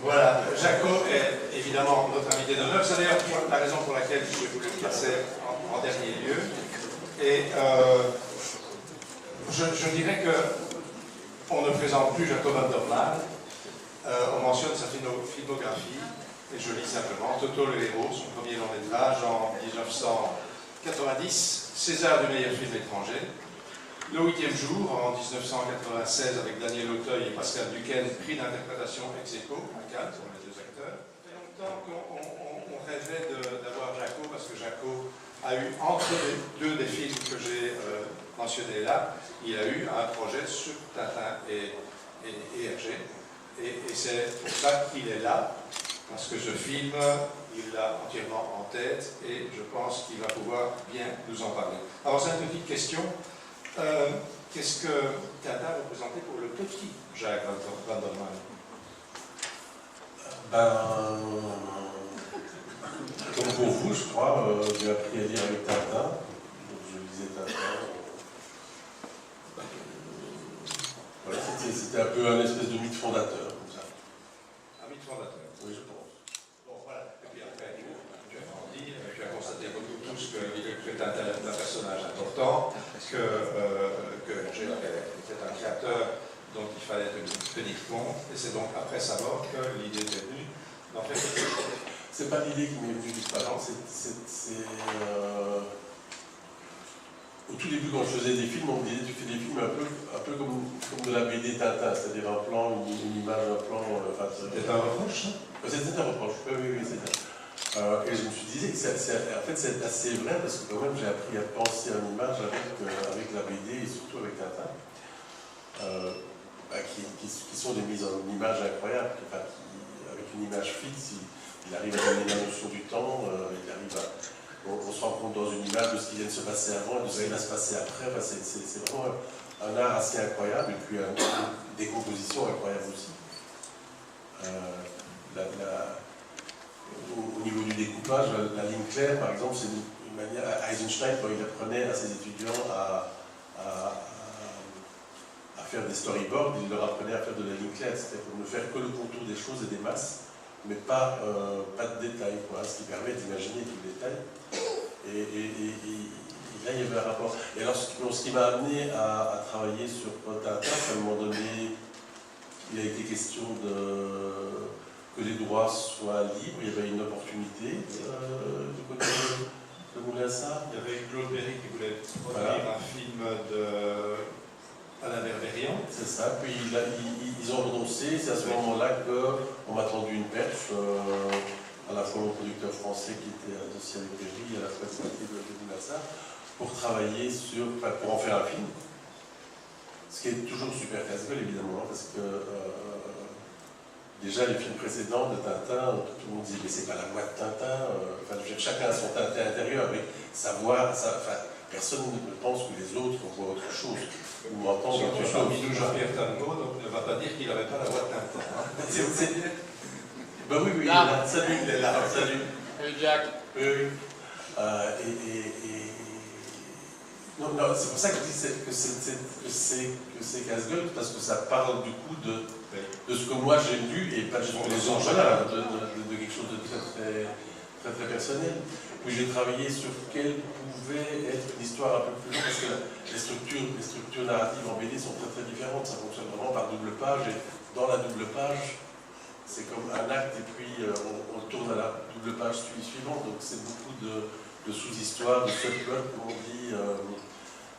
Voilà, Jaco est évidemment notre invité d'honneur. C'est d'ailleurs la raison pour laquelle j'ai voulu le placer en dernier lieu. Et je dirais qu'on ne présente plus Jaco van der Laan. On mentionne sa filmographie, et je lis simplement Toto le héros, son premier long métrage en 1990, César du meilleur film étranger. Le huitième jour, en 1996, avec Daniel Auteuil et Pascal Duquesne, prix d'interprétation ex aequo à Cannes, pour les deux acteurs. Ça fait longtemps qu'on rêvait d'avoir Jaco, parce que Jaco a eu, entre les deux des films que j'ai mentionnés là, il a eu un projet sur Tintin et Hergé. Et c'est pour ça qu'il est là, parce que ce film, il l'a entièrement en tête, et je pense qu'il va pouvoir bien nous en parler. Alors, c'est une petite question. Qu'est-ce que Tintin représentait pour le petit Jacques van der Laan? Comme pour vous, je crois, j'ai appris à lire avec Tintin. Je lisais Tintin. Voilà, c'était un peu un espèce de mythe fondateur, comme ça. Un mythe fondateur? Oui, je pense. Bon, voilà. Et puis après, tu as grandi, tu as constaté comme nous tous que Tintin est un personnage important, que Hergé était un créateur dont il fallait tenir compte, et c'est donc après sa mort que l'idée est venue d'en faire quelque chose. C'est pas l'idée qui m'est venue du talent, au tout début, quand je faisais des films, on me disait tu fais des films un peu comme de la BD Tintin, c'est-à-dire un plan, une image, un plan. C'était un reproche? C'était un reproche, oui, c'est ça. Et je me suis dit que en fait, c'est assez vrai, parce que quand même, j'ai appris à penser à une image avec la BD et surtout avec Tintin, qui sont des mises en image incroyables, avec une image fixe, il arrive à donner la notion du temps, il arrive à. On se rend compte dans une image de ce qui vient de se passer avant et de ce qui va se passer après. Enfin, c'est vraiment un art assez incroyable, et puis une décomposition incroyable aussi. Au niveau du découpage, la ligne claire, par exemple, c'est une manière. Eisenstein, quand il apprenait à ses étudiants à faire des storyboards, il leur apprenait à faire de la ligne claire, c'est-à-dire ne faire que le contour des choses et des masses, mais pas de détails, quoi, ce qui permet d'imaginer tout le détail. Et là, il y avait un rapport. Et alors, ce qui m'a amené à travailler sur Tintin, à un moment donné, il a été question que les droits soient libres. Il y avait une opportunité du côté de Moulinsart. Il y avait Claude Berry qui voulait produire un film de Alain Berberian. C'est ça, puis ils ont renoncé. C'est à ce moment-là qu'on m'a tendu une perche, à la fois mon producteur français qui était associé avec Berry, à la fois de Moulinsart, pour travailler pour en faire un film. Ce qui est toujours super casse-gueule, évidemment, parce que déjà les films précédents de Tintin, tout le monde disait mais c'est pas la voix de Tintin, chacun a son Tintin intérieur avec sa voix, personne ne pense que les autres voient autre chose ou entendent autre chose. Parmi nous, Jean-Pierre Tango, donc ne va pas dire qu'il n'avait pas la voix de Tintin. Ben oui, il est là. Salut, il est là. Salut. Salut Jack. Oui. Non, c'est pour ça que je dis que c'est casse-gueule, parce que ça parle du coup de ce que moi j'ai lu, et pas juste les autres, de quelque chose de très personnel. Puis j'ai travaillé sur quelle pouvait être une histoire un peu plus longue, parce que les structures narratives en BD sont très différentes. Ça fonctionne vraiment par double page, et dans la double page, c'est comme un acte, et puis on tourne à la double page suivante, donc c'est beaucoup de sous-histoires, de subplots, comme on dit.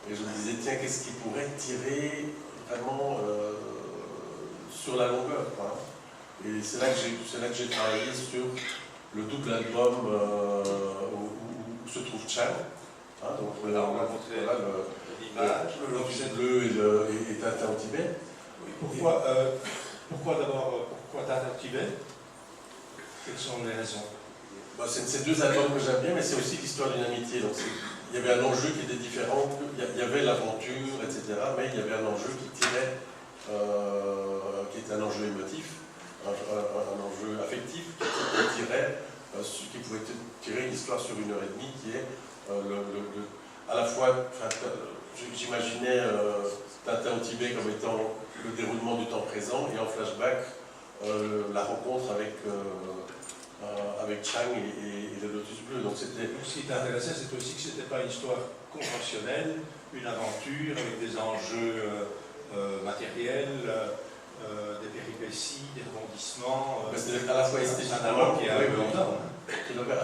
Et je me disais, tiens, qu'est-ce qui pourrait tirer vraiment sur la longueur, quoi. Et c'est là que j'ai travaillé sur le double album où se trouve Chang. Donc là, on a montré l'image, le Lotus bleu et Tintin au Tibet. Oui, pourquoi Tintin au Tibet? Quelles sont les raisons? C'est deux albums que j'aime bien, mais c'est aussi l'histoire d'une amitié. Donc il y avait un enjeu qui était différent, il y avait l'aventure, etc. Mais il y avait un enjeu qui tirait, qui était un enjeu émotif, un enjeu affectif, qui tirait, qui pouvait tirer une histoire sur 1h30, qui est à la fois, j'imaginais Tintin au Tibet comme étant le déroulement du temps présent, et en flashback, la rencontre avec Chang et le Lotus Bleu. Donc, ce qui t'intéressait, c'est aussi que ce n'était pas une histoire conventionnelle, une aventure avec des enjeux matériels, des péripéties, des rebondissements. C'est à la fois esthétiquement, qui est un peu longtemps.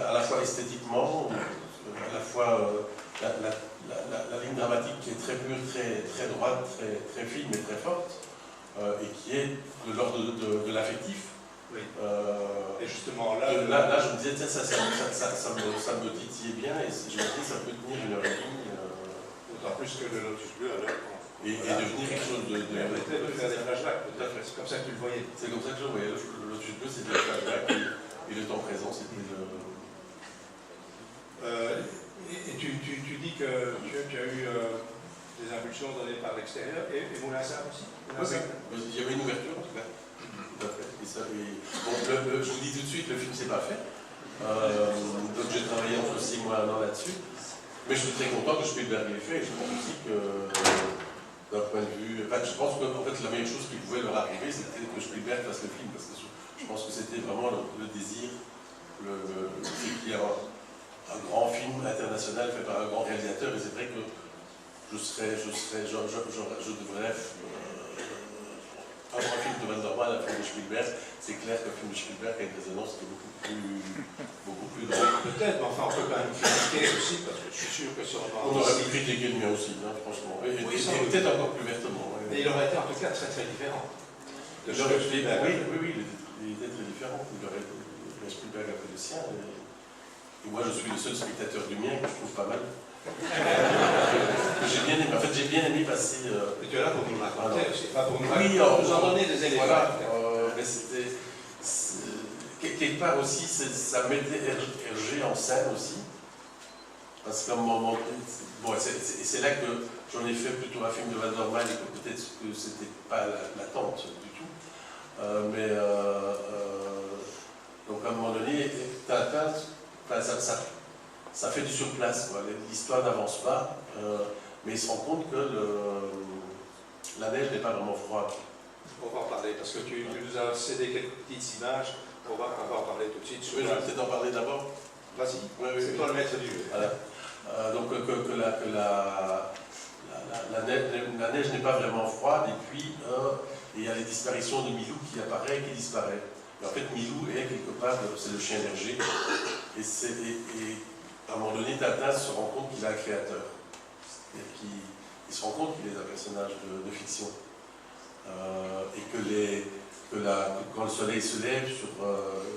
À la fois esthétiquement, à la fois la ligne dramatique qui est très pure, très droite, très fine, mais très forte, et qui est de l'ordre de l'affectif. Oui. Et justement là, là, je me disais, ça me titillait bien, et je me disais, ça peut tenir 1h30. D'autant plus que le Lotus Bleu, alors. Et devenir quelque chose de faire des flashbacks, peut-être. C'est comme ça que tu le voyais. C'est comme ça que je le voyais. Le Lotus Bleu, c'était le flashback, et le temps présent, c'était le. Et tu dis que tu as eu des impulsions données par l'extérieur, et Moulin-Sarr aussi. Il y avait une ouverture, en tout cas. Tout à fait. Bon, je vous dis tout de suite, le film ne s'est pas fait. Donc j'ai travaillé entre 6 mois et 1 an là-dessus. Mais je suis très content que Spielberg l'ait fait, et je pense aussi que, d'un point de vue. En fait, je pense que fait, la meilleure chose qui pouvait leur arriver, c'était que Spielberg fasse le film, parce que je pense que c'était vraiment le désir, qu'il y a un grand film international fait par un grand réalisateur, et c'est vrai que je devrais avoir un film de Van Dormael, un film de Spielberg. C'est clair qu'un film de Spielberg a une résonance qui est beaucoup plus grande. Peut-être, mais enfin on peut quand même critiquer aussi, parce que je suis sûr que sur on aurait pu critiquer le mien aussi, hein, franchement. Et peut-être encore plus vertement. Ouais. Mais il aurait été en tout cas très très différent. Oui, il était très différent. Spielberg a fait le sien. Et moi, je suis le seul spectateur du mien que je trouve pas mal. J'ai bien aimé. En fait, j'ai bien aimé passer. Et tu es là pour nous raconter aussi, pas pour nous en donner des éléments. Voilà, mais c'était. Quelque part aussi, ça mettait Hergé en scène aussi. Parce qu'à un moment. Bon, c'est là que j'en ai fait plutôt un film de Van Dormael, et que peut-être que c'était pas l'attente du tout. Donc à un moment donné, Tintin, ça fait du surplace. L'histoire n'avance pas, mais il se rend compte que la neige n'est pas vraiment froide. On va en parler, parce que tu nous as cédé quelques petites images. On va en parler tout de suite. Oui, je vais peut-être en parler d'abord. Vas-y, c'est toi le maître du jeu. Voilà. Donc la neige n'est pas vraiment froide, et puis il y a les disparitions de Milou qui apparaît et qui disparaît. Et en fait, Milou est quelque part, c'est le chien d'Hergé, et à un moment donné, Tintin se rend compte qu'il a un créateur. Il se rend compte qu'il est un personnage de fiction. Et que quand le soleil se lève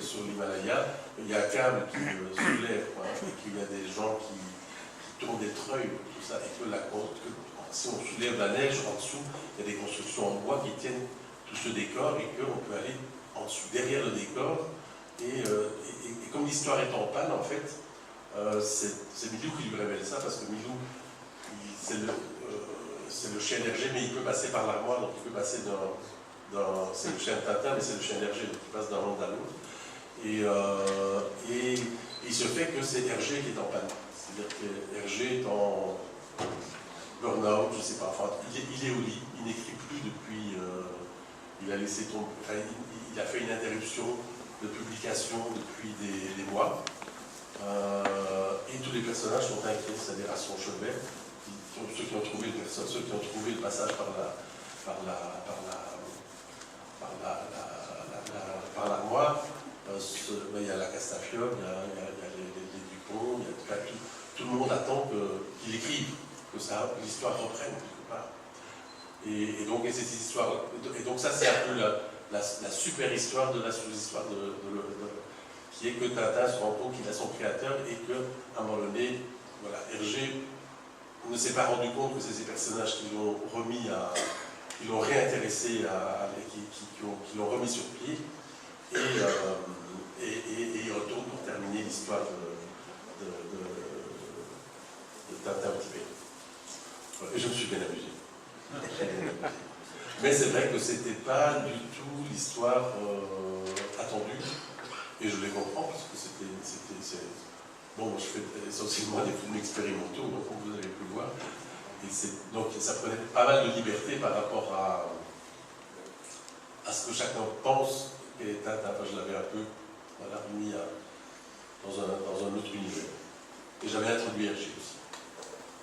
sur l'Himalaya, il y a un câble qui se lève, et qu'il y a des gens qui tournent des treuils, tout ça, et que si on soulève la neige en dessous, il y a des constructions en bois qui tiennent tout ce décor, et qu'on peut aller en dessous, derrière le décor, et comme l'histoire est en panne, en fait, c'est Milou qui lui révèle ça, parce que Milou, c'est le chien d'Hergé, mais il peut passer par l'armoire, donc il peut passer c'est le chien de Tintin, mais c'est le chien d'Hergé, donc il passe d'un monde à l'autre. Et il se fait que c'est Hergé qui est en panne. C'est-à-dire que Hergé est en burn-out, je ne sais pas, enfin, il est au lit, il n'écrit plus depuis, il a laissé tomber, enfin, il a fait une interruption de publication depuis des mois, et tous les personnages sont inquiets, c'est-à-dire à son chevet, ceux qui ont trouvé le passage par l'armoire, il y a la Castafiore, il y a les Dupont, tout le monde attend qu'il écrive, que l'histoire reprenne quelque part. Et donc ça c'est un peu la super histoire de la sous-histoire qui est que Tintin se rend compte qu'il a son créateur, et qu'à un moment donné, voilà, Hergé ne s'est pas rendu compte que c'est ces personnages qui l'ont remis qui l'ont réintéressé, qui l'ont remis sur pied, et il retourne pour terminer l'histoire de Tintin au Tibet. Et je me suis bien amusé. Mais c'est vrai que c'était pas du tout l'histoire attendue, et je les comprends, parce que c'était bon, je fais essentiellement des films expérimentaux, comme vous avez pu le voir, et donc ça prenait pas mal de liberté par rapport à ce que chacun pense et Tintin. Enfin, je l'avais un peu mis dans un autre univers. Et j'avais introduit Hergé aussi.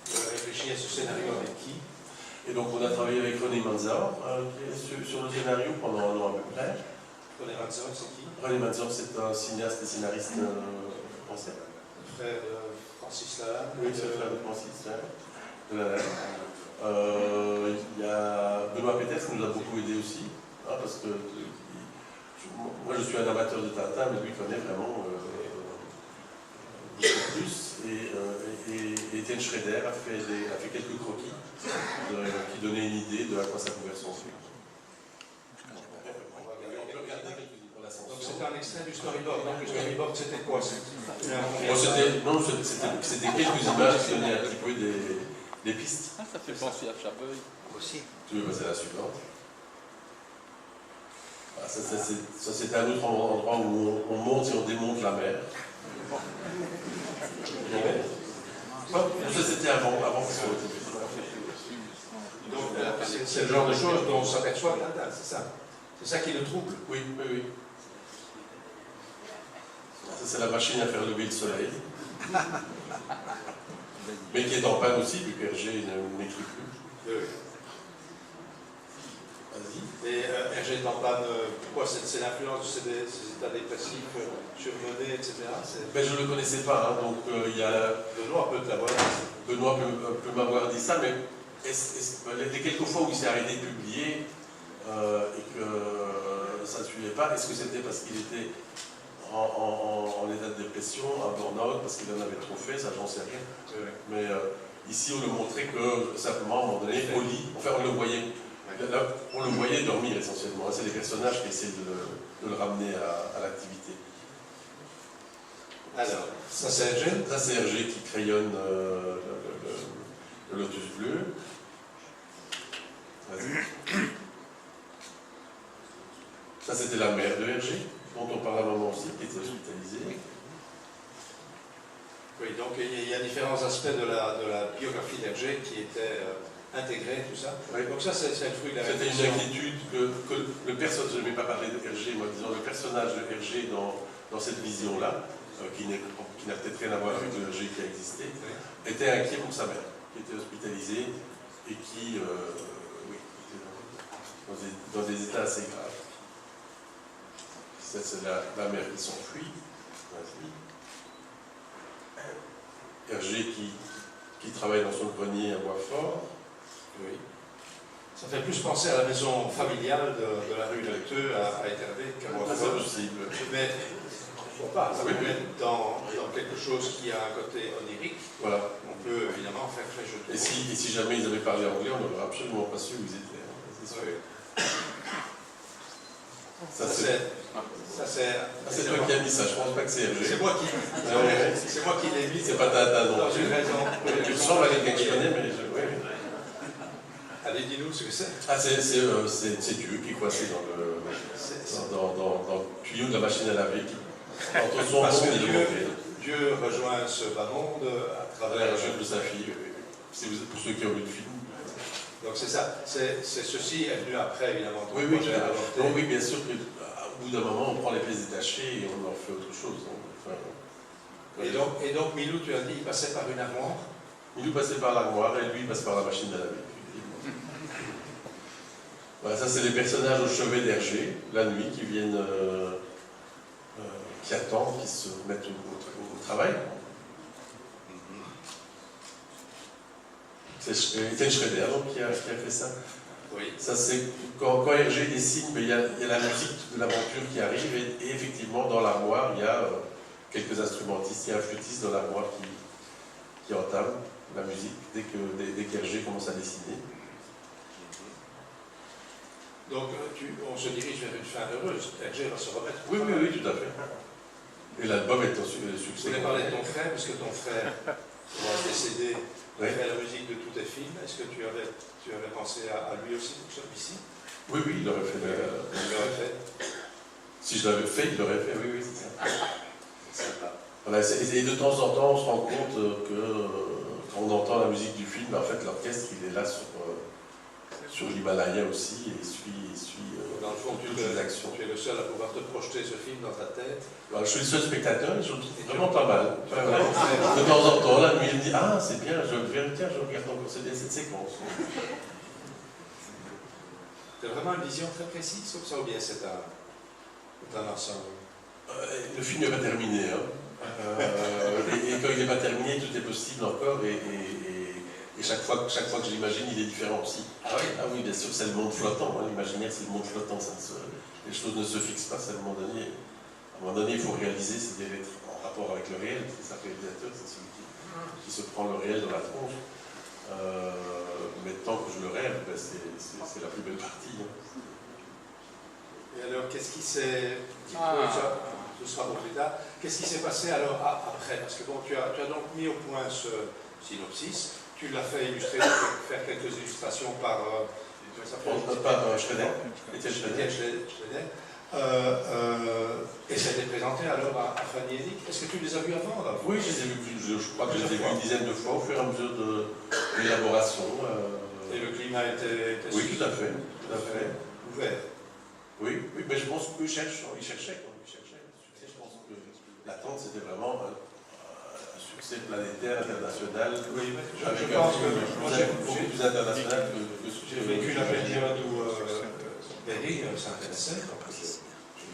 Tu as réfléchi à ce scénario avec qui? Et donc on a travaillé avec René Manzor sur le scénario pendant un an à peu près. René Manzor, c'est qui? René Manzor, c'est un cinéaste et scénariste français. Frère de Francis Lalanne. Oui, c'est le frère de Francis Lalanne. Il y a Benoît Pétès qui nous a beaucoup aidé aussi, hein, parce que moi je suis un amateur de Tintin, mais lui connaît vraiment beaucoup plus. Et Étienne Schrader a fait quelques croquis qui donnaient une idée de à quoi ça pouvait ressembler. Donc c'était un extrait du storyboard. Donc le storyboard c'était quoi? C'était quelques images qui donnaient un petit peu des pistes. Ah, ça fait penser à Chabeuil aussi. Tu veux passer à la suivante? Ah, ça c'est un autre endroit où on monte et on démonte la mer. Ça c'était avant que ce soit au début. Donc c'est le genre de choses dont on s'aperçoit Tintin, c'est ça? C'est ça qui le trouble? Oui. Ça c'est la machine à faire lever le soleil. Mais qui est en panne aussi, vu qu'Hergé n'écrit plus. Oui. Vas-y. Et Hergé est en panne, pourquoi? C'est l'influence de ces états dépressifs surmenés, etc. Mais je ne le connaissais pas, hein, donc il y a... Benoît peut l'avoir. Benoît peut m'avoir dit ça, mais les quelques fois où il s'est arrêté de publier et que ça ne suivait pas, est-ce que c'était parce qu'il était en état de dépression, en burn-out, parce qu'il en avait trop fait, ça j'en sais rien. Oui. Mais ici on le montrait que simplement à un moment donné, au lit, enfin on le voyait dormir essentiellement. C'est les personnages qui essaient de le ramener à l'activité. Alors, ça c'est Hergé? Ça c'est Hergé qui crayonne le lotus bleu. Vas-y. Ça c'était la mère de Hergé, dont on parle à un moment aussi, qui était hospitalisée. Oui, donc il y a différents aspects de la biographie d'Hergé qui étaient intégrés, tout ça. Oui. Donc ça c'est le fruit de la C'était réflexion. une inquiétude que le personnage, je ne vais pas parler de Hergé, moi disons le personnage de Hergé dans cette vision-là, qui n'a peut-être rien à voir avec le Hergé qui a existé, était inquiet pour sa mère, qui était hospitalisée et qui était dans des états assez graves. C'est la mère qui s'enfuit. Hergé qui travaille dans son grenier à Boisfort. Oui. Ça fait plus penser à la maison familiale de la rue Lecteux à Étervé qu'à C'est Boisfort. possible. Mais pourquoi pas, ça peut mettre dans quelque chose qui a un côté onirique. Voilà. On peut évidemment faire très jeu de Et mots. si jamais ils avaient parlé anglais, on n'aurait absolument pas su où ils étaient. Hein, c'est sûr. Oui. Ça, c'est toi qui as mis ça, je pense pas que c'est Hergé. C'est moi qui l'ai mis. C'est pas Tintin non Dans plus. une raison. Tu ressembles à quelqu'un que je connais, mais Allez, dis-nous ce que c'est. Ah, c'est Dieu qui est coincé dans le tuyau de la machine à laver. Entre son Parce monde que et le monde. Dieu rejoint ce bas monde à travers Le jeu de sa fille. Pour ceux qui ont vu le film. Donc c'est ça. Ceci est venu après, évidemment. Oui, bien sûr qu'au bout d'un moment, on prend les pièces détachées et on en fait autre chose. Et donc, Milou, tu as dit, il passait par une armoire. Milou passait par l'armoire et lui, il passe par la machine à laver. Voilà, ça, c'est les personnages au chevet d'Hergé, la nuit, qui viennent, qui attendent, qui se mettent au travail. C'est Étienne Schrader qui a fait ça. Oui. Ça, c'est quand Hergé dessine, il y a la musique de l'aventure qui arrive et effectivement, dans l'armoire, il y a quelques instrumentistes, il y a un flûtiste dans l'armoire qui entame la musique dès qu'Hergé commence à dessiner. Donc, on se dirige vers une fin heureuse. Hergé va se remettre. Oui, tout à fait. Et l'album est un Je succès. voulais parler de ton frère, puisque ton frère est décédé. Il a fait la musique de tous tes films. Est-ce que tu avais pensé à lui aussi pour celui-ci? Oui, il aurait fait. Il l'aurait fait. Si je l'avais fait, il l'aurait fait, oui, c'est ça. C'est sympa. Voilà, et de temps en temps, on se rend compte que quand on entend la musique du film, en fait, l'orchestre, il est là sur l'Himalaya aussi, et suit Dans le fond, toutes les actions. tu es le seul à pouvoir te projeter ce film dans ta tête. Alors, je suis le seul spectateur et je le trouve vraiment pas mal. De temps en temps, la nuit, je me dis, ah, c'est bien, je regarde encore cette séquence. Tu as vraiment une vision très précise sur ça, ou bien c'est un ensemble? Le film n'est pas terminé. Hein. Et quand il n'est pas terminé, tout est possible encore. Et chaque fois que je l'imagine, il est différent aussi. Ah oui, bien sûr, c'est le monde flottant. Hein. L'imaginaire, c'est le monde flottant. Les choses ne se fixent pas. À un moment donné, il faut réaliser, c'est d'être en rapport avec le réel. C'est ça, le réalisateur, c'est celui qui se prend le réel dans la tronche. Mais tant que je le rêve, ben c'est la plus belle partie. Hein. Et alors, qu'est-ce qui s'est... Ce sera pour plus tard. Qu'est-ce qui s'est passé alors après? Parce que bon, tu as donc mis au point ce synopsis. Tu l'as fait illustrer, faire quelques illustrations par Schroeder. Et ça a été présenté alors à Fanny Hennig. Est-ce que tu les as vus avant là? Oui, je les ai vus. Je crois que je les ai vus une dizaine de fois au fur et à mesure de l'élaboration. Et le climat était oui, tout à fait. Ouvert. Oui, mais je pense qu'ils cherchaient. Je pense que l'attente, c'était vraiment un succès planétaire, international. Oui, je pense que beaucoup plus international que ce que j'ai vécu la période où Berry s'intéressait.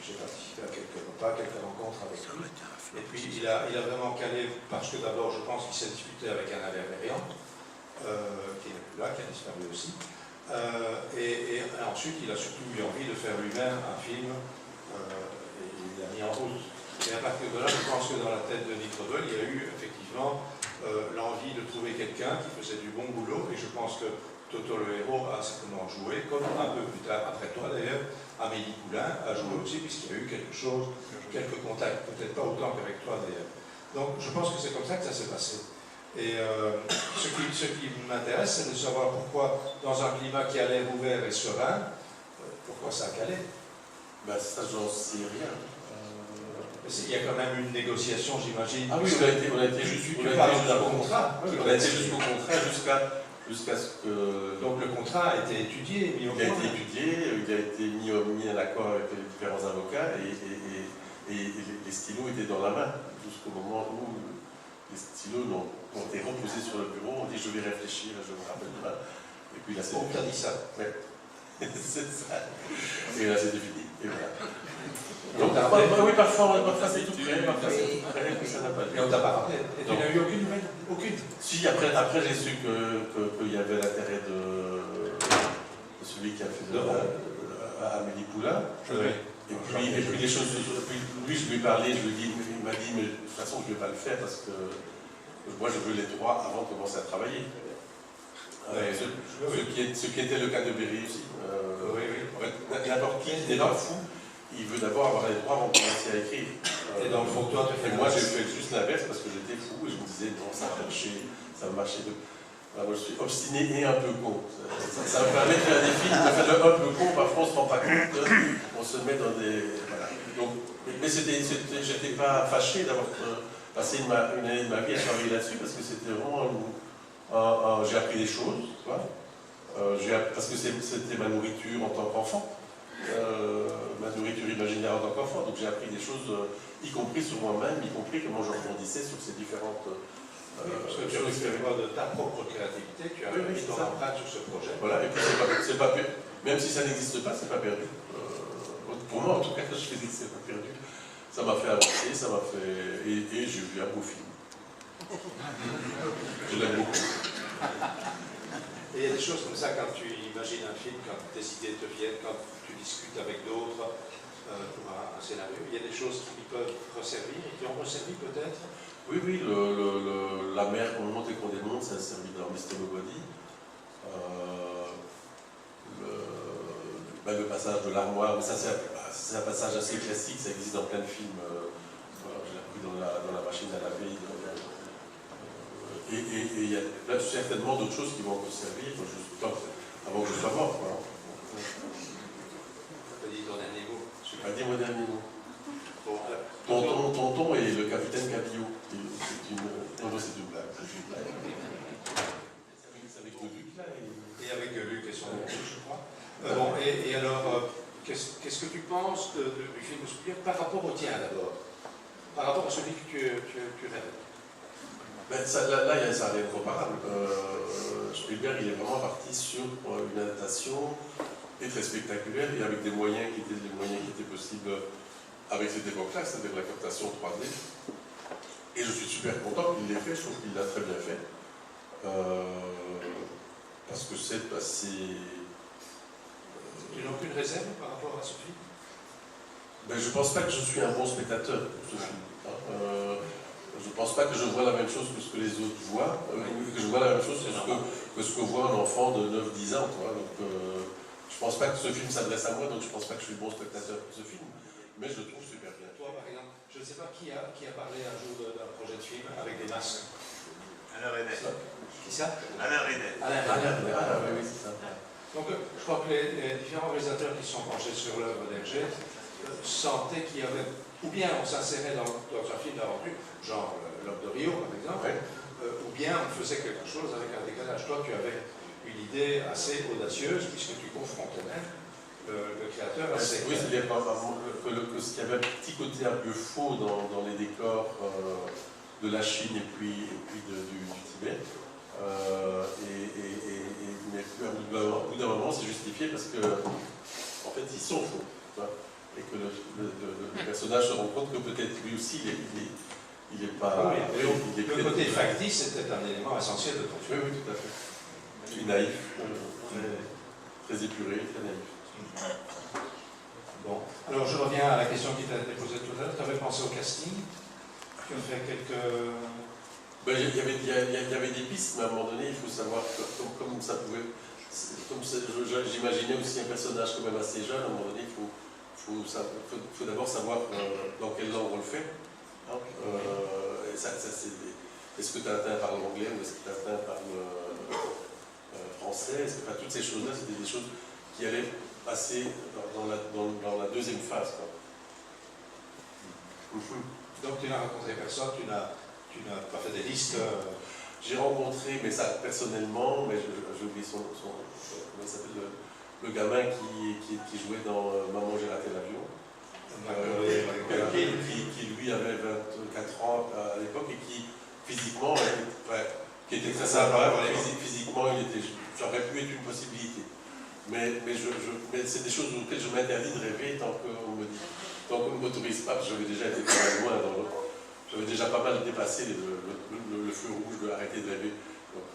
J'ai participé à quelques repas, quelques rencontres avec lui. Et puis il a vraiment calé, parce que d'abord, je pense qu'il s'est disputé avec un Alain Berriand, qui n'est plus là, qui a disparu aussi. Et ensuite, il a surtout eu envie de faire lui-même un film, et il l'a mis en route. Et à partir de là, je pense que dans la tête de Nick Rodwell, il y a eu effectivement l'envie de trouver quelqu'un qui faisait du bon boulot, et je pense que Toto le héros a certainement joué, comme un peu plus tard, après toi d'ailleurs, Amélie Poulain a joué aussi, puisqu'il y a eu quelque chose, quelques contacts, peut-être pas autant qu'avec toi d'ailleurs. Donc je pense que c'est comme ça que ça s'est passé. Et ce qui m'intéresse, c'est de savoir pourquoi, dans un climat qui a l'air ouvert et serein, pourquoi ça a calé. Ben, ça, j'en sais rien. Il y a quand même une négociation, j'imagine. Ah oui, on a été jusqu'au contrat. On a été jusqu'au contrat jusqu'à ce que... Donc le contrat a été étudié, mis au point. Il a été étudié, il a été mis en accord avec les différents avocats et les stylos étaient dans la main jusqu'au moment où les stylos ont été reposés sur le bureau. On dit je vais réfléchir, je me rappelle pas. Et puis là c'est fini. On t'a dit ça. Ouais. C'est ça. Et là c'était fini. Et voilà. Donc, oui, parfois c'est tout prêt, parfois c'est tout prêt, que ça n'a pas lieu. Et on t'a pas rappelé. Et tu n'as eu aucune nouvelle? Aucune? Si, après j'ai su qu'il y avait l'intérêt de celui qui a fait Amélie Poulain. Oui. Et puis les choses. Puis lui, je lui ai parlé, il m'a dit, mais de toute façon, je ne vais pas le faire parce que moi, je veux les droits avant de commencer à travailler. Ce qui était le cas de Berry aussi. En fait, n'importe qui n'est pas fou. Il veut d'abord avoir les droits avant de commencer à écrire. Et dans le fond, toi, tu fais. Et moi, j'ai fait juste l'inverse parce que j'étais fou et je me disais, non, ça va marcher. Alors, moi, je suis obstiné et un peu con. Ça me permet de faire des films, de faire le un peu con, parfois on ne se rend pas compte, on se met dans des. Voilà. Donc, mais j'étais pas fâché d'avoir passé une année de ma vie à travailler là-dessus parce que c'était vraiment. J'ai appris des choses, tu vois. Parce que c'était ma nourriture en tant qu'enfant. Ma nourriture imaginaire en tant qu'enfant, donc j'ai appris des choses, y compris sur moi-même, y compris comment je rebondissais sur ces différentes parce que tu as fait de ta propre créativité, tu as mis ton empreinte sur ce projet. Voilà, et puis c'est pas perdu, même si ça n'existe pas, c'est pas perdu. Pour moi, en tout cas, je fais dire que c'est pas perdu. Ça m'a fait avancer, ça m'a fait. Et j'ai vu un beau film. Je l'aime beaucoup. Et il y a des choses comme ça quand tu imagines un film, quand tes idées te viennent, quand tu discutes avec d'autres pour un scénario, il y a des choses qui peuvent resservir et qui ont resservi peut-être. Oui, la mer qu'on monte et qu'on démonte, ça a servi dans Mr. Nobody. Le passage de l'armoire, ça c'est un passage assez classique, ça existe dans plein de films. Je l'ai appris dans la machine à laver. Et il y a là, certainement d'autres choses qui vont encore servir avant que je sois mort. Voilà. Tu as dit ton dernier mot. Je n'ai pas dit mon dernier mot. Bon, Tonton et le capitaine Cabillot. C'est une blague. C'est avec Luc là. Et avec Luc et son Bon, et alors, qu'est-ce que tu penses du film de Spielberg par rapport au tien d'abord? Par rapport à celui que tu rêves? Ben, là, ça n'est comparable. Spielberg, il est vraiment parti sur une adaptation et très spectaculaire et avec des moyens qui étaient possibles avec cette époque-là, c'est-à-dire la captation 3D. Et je suis super content qu'il l'ait fait, je trouve qu'il l'a très bien fait. Parce que c'est assez... Tu n'as aucune réserve par rapport à ce film? Ben, je ne pense pas que je suis un bon spectateur pour ce film. Je ne pense pas que je vois la même chose que ce que les autres voient, que je vois la même chose que ce que voit un enfant de 9-10 ans. Quoi. Donc, je ne pense pas que ce film s'adresse à moi, donc je ne pense pas que je suis bon spectateur pour ce film, mais je le trouve super bien. Toi, par exemple, je ne sais pas qui a parlé un jour d'un projet de film avec des masques. Alain Resnais. Qui ça? Alain Resnais. Oui, c'est ça. Donc, je crois que les différents réalisateurs qui sont penchés sur l'œuvre d'Hergé sentaient qu'il y avait, ou bien on s'insérait dans un film d'aventure, genre L'Homme de Rio, par exemple, ou bien on faisait quelque chose avec un décalage. Toi, tu avais une idée assez audacieuse, puisque tu confrontais même le créateur à ses... Oui, c'est-à-dire qu'il y avait un petit côté un peu faux dans les décors de la Chine et puis du Tibet. Mais au bout d'un moment, c'est justifié parce que, en fait, ils sont faux. Et que le personnage se rend compte que peut-être lui aussi, il n'est pas... Oui, le côté factice, c'était un élément essentiel de ton film. Oui, tout à fait. Il est naïf, très épuré, très naïf. Bon, alors je reviens à la question qui t'a été posée tout à l'heure. Tu avais pensé au casting? Tu as fait quelques... Ben, il y avait des pistes, mais à un moment donné, il faut savoir comme ça pouvait... J'imaginais aussi un personnage quand même assez jeune, à un moment donné, il faut d'abord savoir dans quelle langue on le fait. Hein. Est-ce que Tintin parle anglais ou est-ce que Tintin parle français? Toutes ces choses-là, c'était des choses qui allaient passer dans la deuxième phase. Quoi. Donc tu n'as rencontré personne, tu n'as pas fait des listes J'ai rencontré, mais ça personnellement, mais j'ai oublié son comment il s'appelle, le gamin qui jouait dans Maman j'ai raté l'avion, qui lui avait 24 ans à l'époque et qui physiquement, qui était très sympa, physiquement ça aurait pu être une possibilité. Mais c'est des choses auxquelles je m'interdis de rêver tant qu'on ne m'autorise pas, parce que j'avais déjà été très loin dans l'autre. J'avais déjà pas mal dépassé le feu rouge de arrêter de rêver. Donc